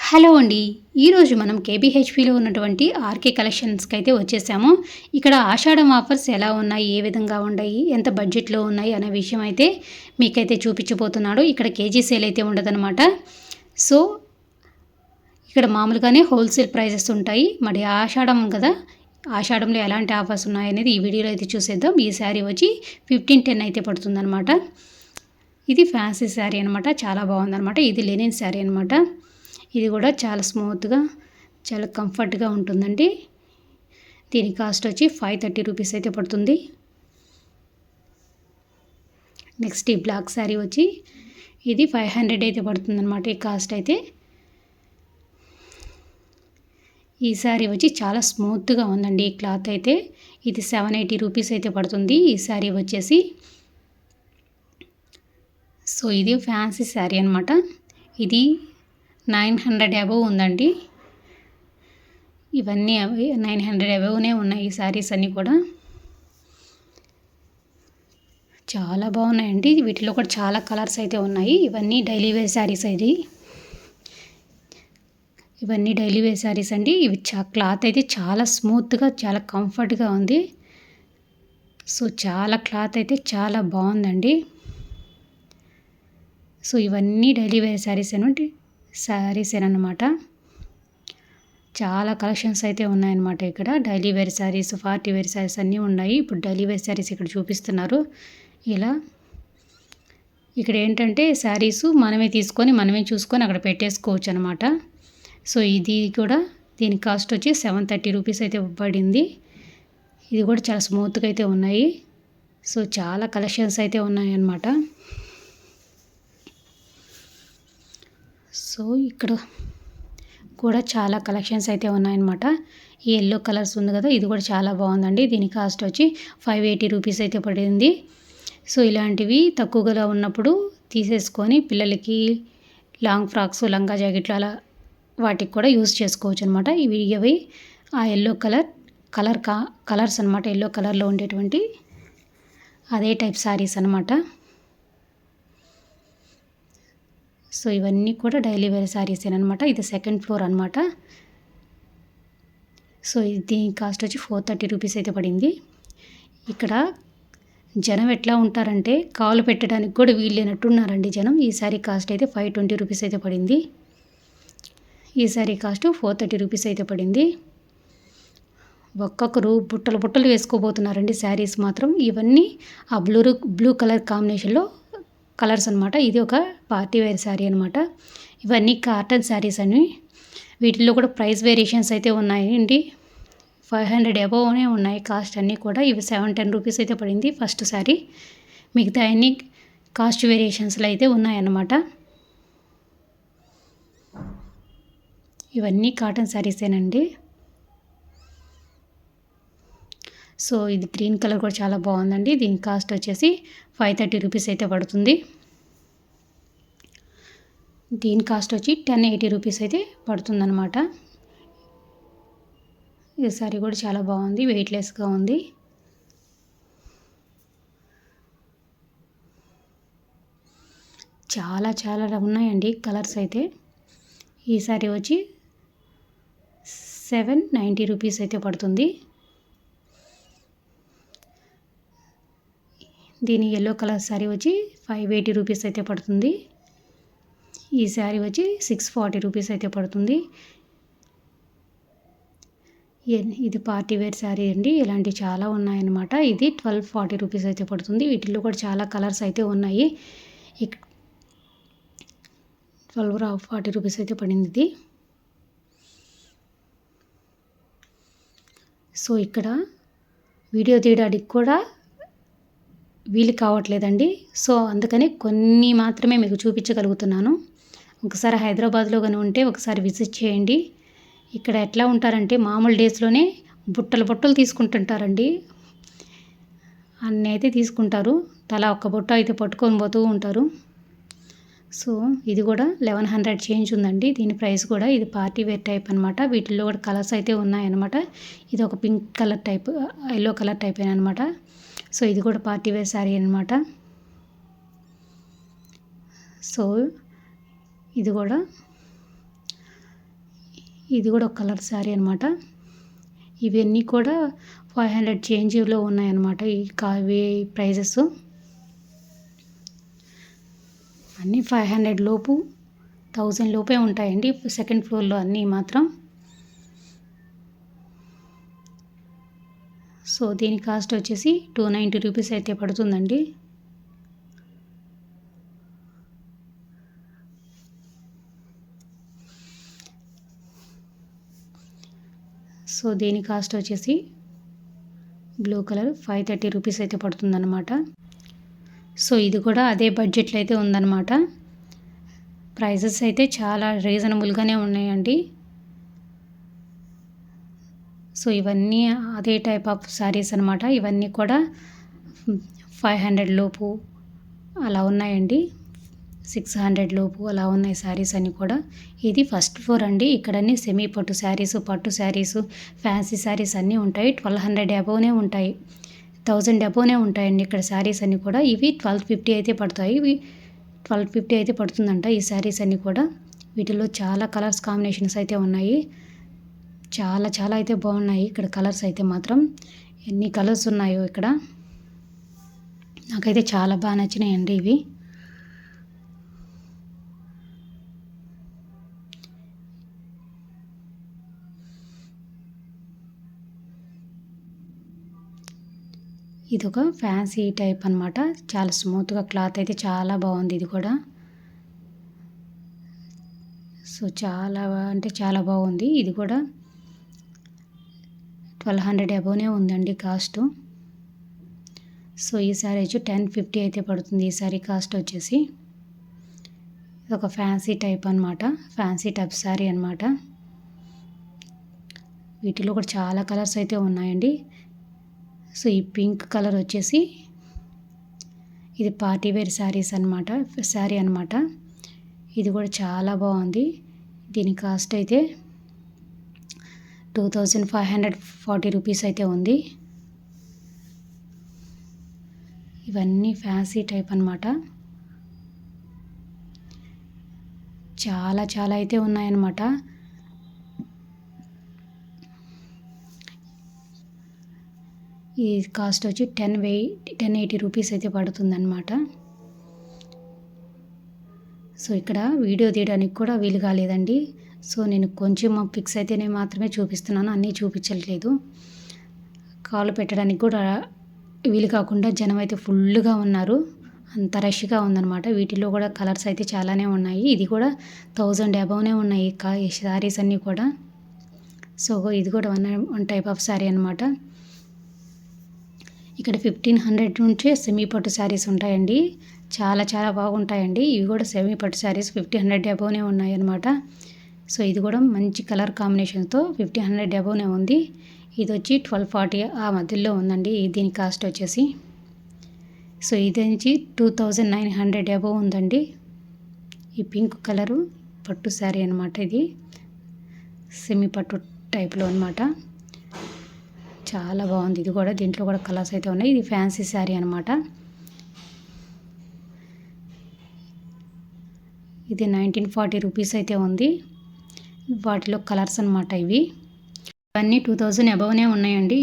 Hello అండి. ఈరోజు మనం కేబీహెచ్పిలో ఉన్నటువంటి ఆర్కే కలెక్షన్స్కి అయితే వచ్చేసాము. ఇక్కడ ఆషాఢం ఆఫర్స్ ఎలా ఉన్నాయి, ఏ విధంగా ఉన్నాయి, ఎంత బడ్జెట్లో ఉన్నాయి అనే విషయం అయితే మీకైతే చూపించబోతున్నాడు. ఇక్కడ కేజీ సేల్ అయితే ఉండదన్నమాట. సో ఇక్కడ మామూలుగానే హోల్సేల్ ప్రైజెస్ ఉంటాయి. మరి ఆషాఢం కదా, ఆషాఢంలో ఎలాంటి ఆఫర్స్ ఉన్నాయనేది ఈ వీడియోలో అయితే చూసేద్దాం. ఈ శారీ వచ్చి 1510 అయితే పడుతుందన్నమాట. ఇది ఫ్యాన్సీ శారీ అనమాట. చాలా బాగుందన్నమాట. ఇది లెనిన్ శారీ అనమాట. ఇది కూడా చాలా స్మూత్గా, చాలా కంఫర్ట్గా ఉంటుందండి. దీని కాస్ట్ వచ్చి 530 రూపీస్ అయితే పడుతుంది. నెక్స్ట్ ఈ బ్లాక్ శారీ వచ్చి ఇది 500 అయితే పడుతుంది అనమాట. ఈ కాస్ట్ అయితే ఈ శారీ వచ్చి చాలా స్మూత్గా ఉందండి. ఈ క్లాత్ అయితే ఇది 780 రూపీస్ అయితే పడుతుంది ఈ శారీ వచ్చేసి. సో ఇది ఫ్యాన్సీ శారీ అనమాట. ఇది 900 అబవ్ ఉందండి. ఇవన్నీ 900 అబవ్నే ఉన్నాయి ఈ శారీస్ అన్నీ కూడా. చాలా బాగున్నాయండి. వీటిలో కూడా చాలా కలర్స్ అయితే ఉన్నాయి. ఇవన్నీ డైలీ వేర్ శారీస్. ఇవన్నీ డైలీ వేర్ శారీస్ అండి. ఇవి క్లాత్ అయితే చాలా స్మూత్గా, చాలా కంఫర్ట్గా ఉంది. సో చాలా క్లాత్ అయితే చాలా బాగుందండి. సో ఇవన్నీ డైలీ వేర్ శారీస్ అన్నమాట. చాలా కలెక్షన్స్ అయితే ఉన్నాయన్నమాట. ఇక్కడ daily wear saris, party wear saris అన్నీ ఉన్నాయి. ఇప్పుడు డైలీ వేర్ శారీస్ ఇక్కడ చూపిస్తున్నారు. ఇలా ఇక్కడ ఏంటంటే శారీస్ మనమే తీసుకొని మనమే చూసుకొని అక్కడ పెట్టేసుకోవచ్చు అనమాట. సో ఇది కూడా దీని కాస్ట్ వచ్చి 730 రూపీస్ అయితే పడింది. ఇది కూడా చాలా స్మూత్గా అయితే ఉన్నాయి. సో చాలా కలెక్షన్స్ అయితే ఉన్నాయన్నమాట. సో ఇక్కడ కూడా చాలా కలెక్షన్స్ అయితే ఉన్నాయన్నమాట. ఈ ఎల్లో కలర్స్ ఉంది కదా, ఇది కూడా చాలా బాగుందండి. దీని కాస్ట్ వచ్చి 580 రూపీస్ అయితే పడింది. సో ఇలాంటివి తక్కువగా ఉన్నప్పుడు తీసేసుకొని పిల్లలకి లాంగ్ ఫ్రాక్స్, లంగా జాకెట్లు అలా వాటికి కూడా యూస్ చేసుకోవచ్చు అనమాట. ఇవి ఆ ఎల్లో కలర్స్ అనమాట. ఎల్లో కలర్లో ఉండేటువంటి అదే టైప్ శారీస్ అనమాట. సో ఇవన్నీ కూడా డైలీ వేర్ శారీస్ అనమాట. ఇది సెకండ్ ఫ్లోర్ అనమాట. సో దీని కాస్ట్ వచ్చి 430 రూపీస్ అయితే పడింది. ఇక్కడ జనం ఎట్లా ఉంటారంటే కాలు పెట్టడానికి కూడా వీళ్ళేనట్టు ఉన్నారండి జనం. ఈ శారీ కాస్ట్ అయితే 520 రూపీస్ అయితే పడింది. ఈ శారీ కాస్ట్ 430 రూపీస్ అయితే పడింది. ఒక్కొక్కరు బుట్టలు వేసుకోబోతున్నారండి శారీస్ మాత్రం. ఇవన్నీ ఆ బ్లూ కలర్ కాంబినేషన్లో కలర్స్ అనమాట. ఇది ఒక పార్టీ వేర్ శారీ అనమాట. ఇవన్నీ కాటన్ శారీస్ అని. వీటిల్లో కూడా ప్రైస్ వేరియేషన్స్ అయితే ఉన్నాయండి. 500 అబవ్నే ఉన్నాయి కాస్ట్ అన్నీ కూడా. ఇవి 710 రూపీస్ అయితే పడింది ఫస్ట్ శారీ. మిగతా అన్ని కాస్ట్ వేరియేషన్స్లో అయితే ఉన్నాయన్నమాట. ఇవన్నీ కాటన్ శారీసేనండి. సో ఇది గ్రీన్ కలర్ కూడా చాలా బాగుందండి. దీని కాస్ట్ వచ్చేసి 530 రూపీస్ అయితే పడుతుంది. దీని కాస్ట్ వచ్చి 1080 రూపీస్ అయితే పడుతుందన్నమాట. ఈ సారీ కూడా చాలా బాగుంది, వెయిట్లెస్గా ఉంది. చాలా ఉన్నాయండి కలర్స్ అయితే. ఈ సారీ వచ్చి 790 రూపీస్ అయితే పడుతుంది. దీని ఎల్లో కలర్ శారీ వచ్చి 580 రూపీస్ అయితే పడుతుంది. ఈ శారీ వచ్చి 640 రూపీస్ అయితే పడుతుంది. ఇది పార్టీ వేర్ శారీ అండి. ఇలాంటివి చాలా ఉన్నాయన్నమాట. ఇది 1240 రూపీస్ అయితే పడుతుంది. వీటిల్లో కూడా చాలా కలర్స్ అయితే ఉన్నాయి. 1240 రూపీస్ అయితే పడింది ఇది. సో ఇక్కడ వీడియో తీయడానికి కూడా వీలు కావట్లేదండి. సో అందుకని కొన్ని మాత్రమే మీకు చూపించగలుగుతున్నాను. ఒకసారి హైదరాబాద్లో కానీ ఉంటే ఒకసారి విజిట్ చేయండి. ఇక్కడ ఎట్లా ఉంటారంటే మామూలు డేస్లోనే బుట్టలు తీసుకుంటుంటారండి. అన్నీ అయితే తీసుకుంటారు. తలా ఒక్క బుట్ట అయితే పట్టుకొని పోతూ ఉంటారు. సో ఇది కూడా 1100 చేంజ్ ఉందండి దీని ప్రైస్ కూడా. ఇది పార్టీ వేర్ టైప్ అనమాట. వీటిల్లో కూడా కలర్స్ అయితే ఉన్నాయన్నమాట. ఇది ఒక pink colour type, yellow colour type అనమాట. సో ఇది కూడా పార్టీ వేర్ శారీ అనమాట. సో ఇది కూడా ఇది కూడా ఒక కలర్ శారీ అనమాట. ఇవన్నీ కూడా 500 చేంజ్లో ఉన్నాయన్నమాట. ఇవి ప్రైజెస్ అన్నీ 500 లోపు 1000 లోపే ఉంటాయండి సెకండ్ ఫ్లోర్లో అన్నీ మాత్రం. సో దీని కాస్ట్ వచ్చేసి 290 రూపీస్ అయితే పడుతుందండి. సో దీని కాస్ట్ వచ్చేసి బ్లూ కలర్ 530 రూపీస్ అయితే పడుతుందన్నమాట. సో ఇది కూడా అదే బడ్జెట్లో అయితే ఉందన్నమాట. ప్రైజెస్ అయితే చాలా రీజనబుల్గానే ఉన్నాయండి. సో ఇవన్నీ అదే టైప్ ఆఫ్ శారీస్ అనమాట. ఇవన్నీ కూడా 500 లోపు అలా ఉన్నాయండి. 600 లోపు అలా ఉన్నాయి శారీస్ అన్నీ కూడా. ఇది ఫస్ట్ ఫ్లోర్ అండి. ఇక్కడన్నీ సెమీ పట్టు శారీస్, పట్టు శారీస్, ఫ్యాన్సీ శారీస్ అన్నీ ఉంటాయి. 1200 అబోవ్నే ఉంటాయి, 1000 అబోవ్నే ఉంటాయండి ఇక్కడ శారీస్ అన్నీ కూడా. ఇవి 1250 అయితే పడతాయి. ఇవి 1250 అయితే పడుతుందంట ఈ శారీస్ అన్నీ కూడా. వీటిలో చాలా కలర్స్ కాంబినేషన్స్ అయితే ఉన్నాయి. చాలా చాలా అయితే బాగున్నాయి ఇక్కడ కలర్స్ అయితే మాత్రం. ఎన్ని కలర్స్ ఉన్నాయో ఇక్కడ. నాకైతే చాలా బాగా నచ్చినాయండి ఇవి. ఇది ఒక ఫ్యాన్సీ టైప్ అనమాట. చాలా స్మూత్గా క్లాత్ అయితే చాలా బాగుంది ఇది కూడా. సో చాలా అంటే చాలా బాగుంది ఇది కూడా. 1200 అబోవ్నే ఉందండి కాస్ట్. సో ఈ సారీ వచ్చి 1050 అయితే పడుతుంది ఈ సారీ కాస్ట్ వచ్చేసి. ఇది ఒక ఫ్యాన్సీ టైప్ అనమాట, ఫ్యాన్సీ టైప్ శారీ అనమాట. వీటిలో కూడా చాలా కలర్స్ అయితే ఉన్నాయండి. సో ఈ పింక్ కలర్ వచ్చేసి ఇది పార్టీ వేర్ శారీ అనమాట. ఇది కూడా చాలా బాగుంది. దీని కాస్ట్ అయితే 2540 రూపీస్ అయితే ఉంది. ఇవన్నీ ఫ్యాన్సీ టైప్ అనమాట. చాలా చాలా అయితే ఉన్నాయన్నమాట. ఈ కాస్ట్ వచ్చి 1080 రూపీస్ అయితే పడుతుందన్నమాట. సో ఇక్కడ వీడియో తీయడానికి కూడా వీలు కాలేదండి. సో నేను కొంచెం పిక్స్ అయితే నేను మాత్రమే చూపిస్తున్నాను, అన్నీ చూపించట్లేదు. కాల్ పెట్టడానికి కూడా వీలు కాకుండా జనం అయితే ఫుల్గా ఉన్నారు, అంత రష్గా ఉందన్నమాట. వీటిలో కూడా కలర్స్ అయితే చాలానే ఉన్నాయి. ఇది కూడా 1000 అబోవ్నే ఉన్నాయి ఈ శారీస్ అన్నీ కూడా. సో ఇది కూడా వన్ టైప్ ఆఫ్ శారీ అనమాట. ఇక్కడ 1500 నుంచే సెమీ పట్టు శారీస్ ఉంటాయండి. చాలా చాలా బాగుంటాయండి. ఇవి కూడా సెమీ పట్టు శారీస్ 1500 అబోవ్నే ఉన్నాయన్నమాట. సో ఇది కూడా మంచి కలర్ కాంబినేషన్తో 1500 అబోవ్నే ఉంది. ఇది వచ్చి 1240 ఆ మధ్యలో ఉందండి దీని కాస్ట్ వచ్చేసి. సో ఇది నుంచి 2900 అబోవ్ ఉందండి. ఈ పింక్ కలరు పట్టు శారీ అనమాట. ఇది సెమీ పట్టు టైప్లో అనమాట. చాలా బాగుంది ఇది కూడా. దీంట్లో కూడా కలర్స్ అయితే ఉన్నాయి. ఇది ఫ్యాన్సీ శారీ అనమాట. ఇది 1940 రూపీస్ అయితే ఉంది. వాటిలో కలర్స్ అనమాట ఇవి. ఇవన్నీ 2000 అబోవ్నే ఉన్నాయండి.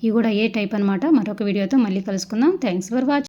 ఇవి కూడా ఏ టైప్ అనమాట. మరొక వీడియోతో మళ్ళీ కలుసుకుందాం. Thanks for watching.